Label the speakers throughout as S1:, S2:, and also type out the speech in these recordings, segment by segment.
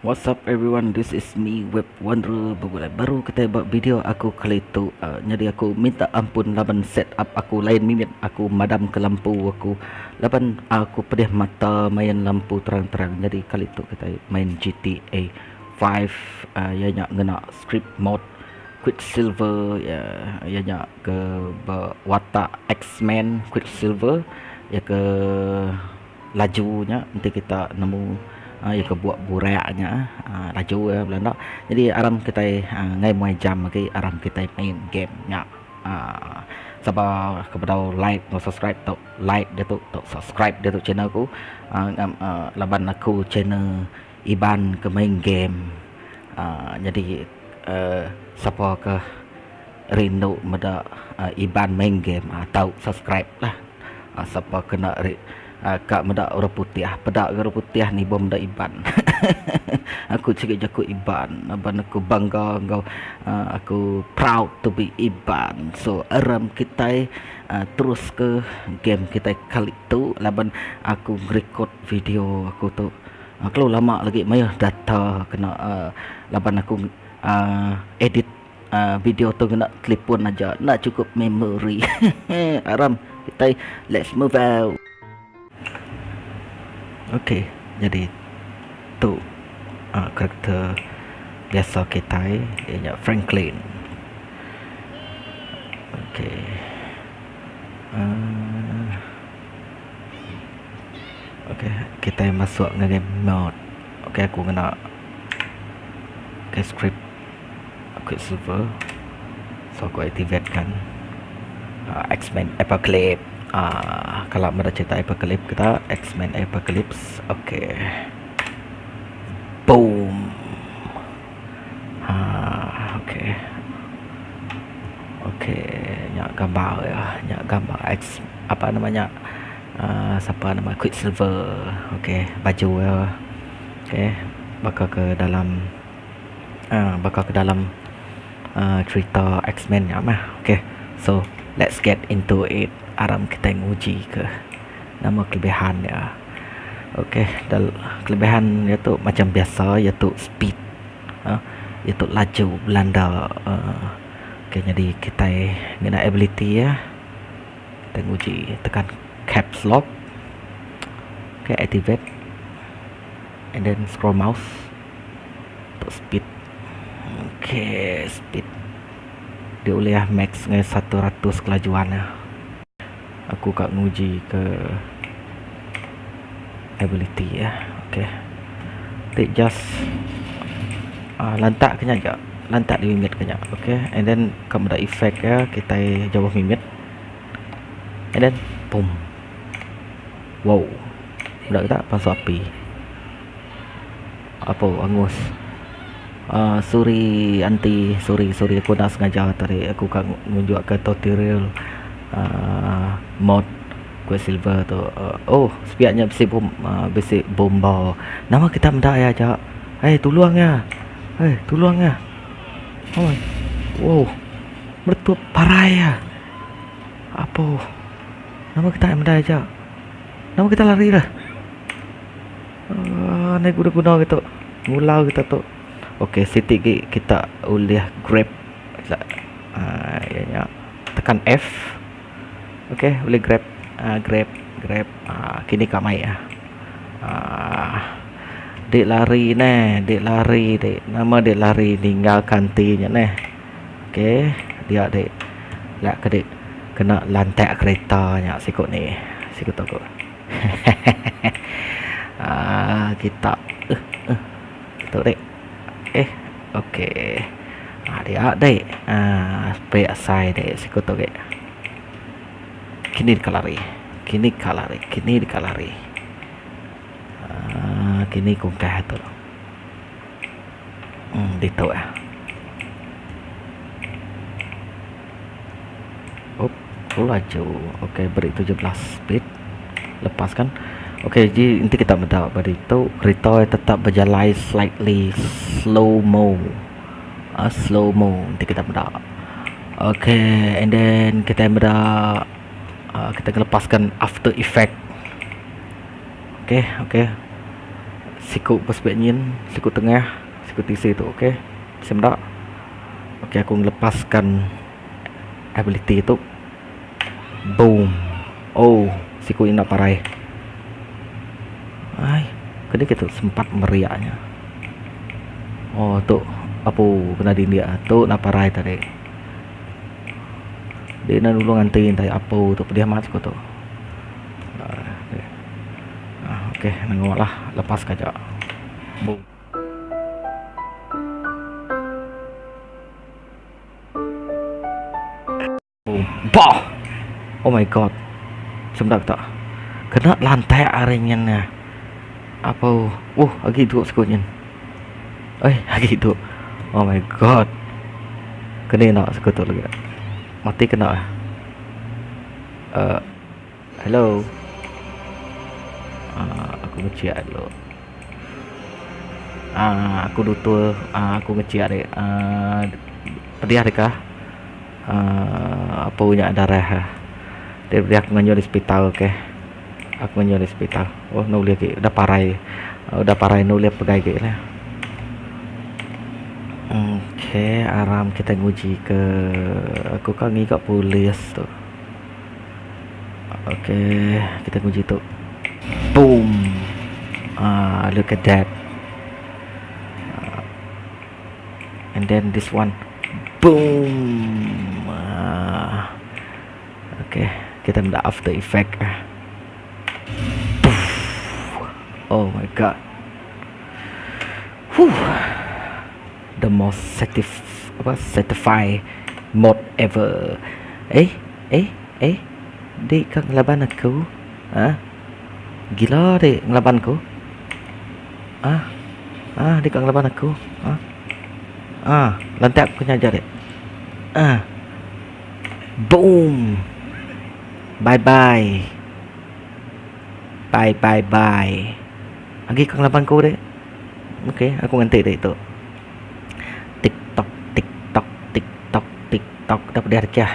S1: What's up everyone, this is me Web Wanderer. Baru kita buat video aku kali tu jadi aku minta ampun laban setup aku lain mimit. Aku madam ke lampu aku laban aku pedih mata main lampu terang-terang. Jadi kali tu kita main GTA 5 ianya ngena script mode Quicksilver ianya ke watak X-Men Quicksilver ya ke lajunya nanti kita nemu ya ke buat buraknya laju ya Belanda. Jadi aram kita ngai muai jam lagi aram kita main game nya. Sabar kepada like atau subscribe tu like dia tu subscribe dia tu channel aku laban aku channel Iban ke main game. Jadi siapa ke rindu meda Iban main game atau subscribe lah. Siapa kena kak medak orang putih pedak orang putih ni bom dak Iban. Aku cakap jago Iban aban aku bangga kau, aku proud to be Iban. So aram kita terus ke game kita kali tu laban aku record video aku tu kalau lama lagi maya data kena laban aku edit video tu kena telefon aja nak cukup memory. Aram kita let's move out. Okey, jadi tu karakter biasa kita ianya Franklin. Okey. Okey, kita masuk ke game mode. Okey, aku kena script Quicksilver. So aku activate kan X-Men Apocalypse. Kalau ada cerita Apocalypse kita X-Men Apocalypse. Okey. Boom. Okey. Okey, nyak gambar ya. Nyak gambar X apa namanya? Siapa nama Quicksilver. Okey, baju ya. Okey, bakal ke dalam cerita X-Men ya mah. Okey. So, let's get into it. Aram kita nguji ke nama kelebihan ya. Okey, kelebihan iaitu macam biasa iaitu speed. Iaitu laju Belanda. Okey, jadi kita guna ability ya. Kita nguji tekan caps lock. Okey, activate. And then scroll mouse untuk speed. Okey, speed dia boleh max dengan 100 kelajuan lah. Aku kat nguji ke ability ya. Okey, take just lantak kena je, lantak di mimit kena. Okey, and then kamu ada effect ya, kita jauh mimit and then boom. Wow, budak tak pasal api apa angus. Sorry aku nak sengaja tadi aku kan menunjuk ke tutorial mod Quicksilver tu. Sebiaknya basic bomba. Nama kita mendak ya jak. Tolong ya. Wow. Bertup parah ya. Apa? Nama kita mendak ya. Nama kita lari lah. Naik guna-guna gitu. Ngulau kita tu. Okey, sitik kita boleh grab. Ya. Tekan F. Okey, boleh grab. Grab. Kini kat mai ya. Dek lari. Nama dek lari tinggalkan T-nya neh. Okey, dia dek. Lak ke dek kena lantak keretanya sikut ni. Sikut aku. Kita tu dek. Okey. Dia dek. Spek sai dek sikut tu dek. Kini dikalari. Kini kungkah tu. Dito ya. Laju. Okey, beri 17 speed. Lepaskan. Okey, jadi nanti kita mendak pada itu kereta tetap berjalan slightly slow mo. Nanti kita mendak. Okey, and then kita mendak kita lepaskan after effect. Okey. siku perspekin, siku tengah, siku TC tu. Okey, semdak. Okey, aku melepaskan ability tu. Boom. Oh, siku ini nak parai. Ai, kena kita sempat meriaknya. Oh, tu apa kena dia tu nak parai tadi. Dia nak dulu nganterin tadi apa tu dia masuk tu. Okey, nengoklah lepas kajak. Boom. Boom. Bah. Oh my god. Semdak tak? Kena lantai aringnya. Apa? Lagi duduk sekunya. Lagi duduk. Oh my god. Kena nak sekutu lagi. Mati kena. Hello. Aku ngeciak dulu. Aku dutul. Aku ngeciak dek. Pedih dekah. Apa punya darah. Dia aku nganyo di hospital. Okey. Aku nganyo di hospital. Oh, no lihat ke. Udah parai no lihat pegai ke lah. Okey, aram kita nguji ke aku kan ngi kat polis tu. Okey, kita nguji tu. Boom. Look at that. And then this one. Boom. Okay, kita minta after effect. Oh my god. The most satisfying mode ever. Dek kau ngelaban aku? Gila dek ngelaban aku? Dek kau ngelaban aku? Lantai aku kena ajar dek. Boom. Bye. Lagi kau ngelaban aku dek. Okay, aku nganti dek tu. TikTok dapat dia harga.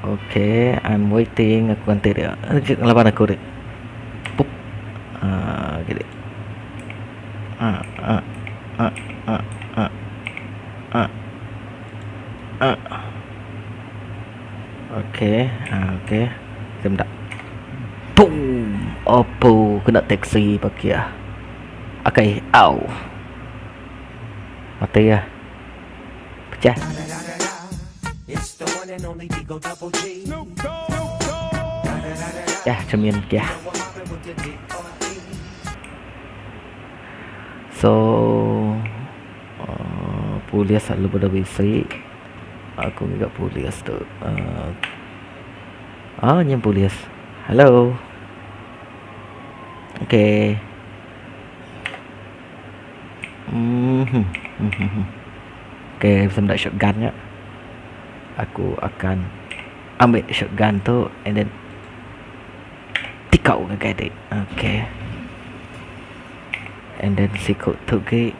S1: Okay, I'm waiting. Aku nganti dia. Ngelaban aku dek. Pup. Gini. Okay. Semdak. Boom. Oppo kena taksi pakai. Okay, ow. Mati ya. Pecah. Ya, cermin kia. So, polis selalu pada bisi. Aku juga polis tu. Yang polis. Hello. Okay. Okay, bisa nak shotgun nya. Aku akan ambil shotgun tu and then tikau ke gadit. Okay. And then sikut tu ke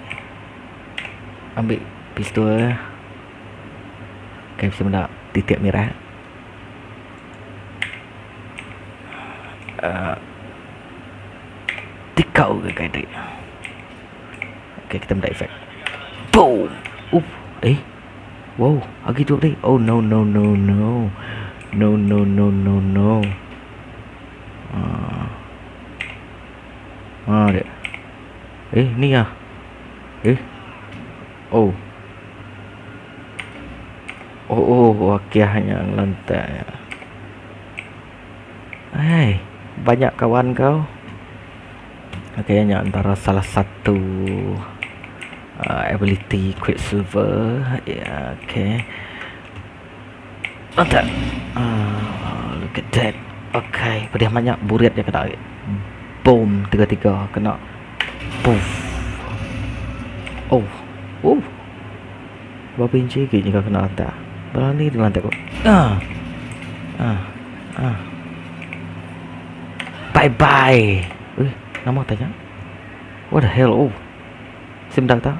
S1: ambil pistol. Okay, bisa nak titik merah. Tikau ke gadit. Okay, kita minta efek. Boom. Wow, lagi tu ni. Oh no. No. Dia. Ni ah. Oh, wakiahnya lantai. Banyak kawan kau. Kayaknya antara salah satu ability Quicksilver. Ya, okay. Mantap. Look at that. Okay, pedih banyak burit dia kena. Boom, tiga kena. Poof. Berapa inci ke jika kena lantai? Berani di lantai kau. Bye. Nama tanya. What the hell? Simdak tak?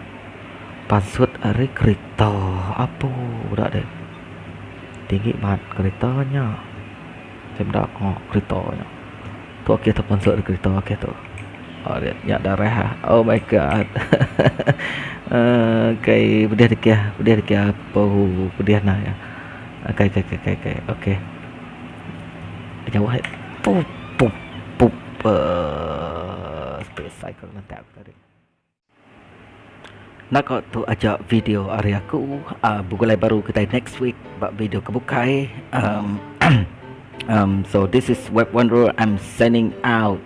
S1: Password hari kereta. Apa budak dek? Tinggi banget keretanya. Simdak keretanya. Tu okey tu password kereta okey tu. Oh dia nyak darah. Oh my god. Cái vấn đề thì kia, vấn đề thì kia bầu vấn đề này. Cái. Okay. Jauh hết. Pup pup pup. Space cycle nanti aku tarik. Nak tu aja video area aku. Bukulai baru kita next week. Bak video kebukai. So this is Web Wanderer. I'm signing out.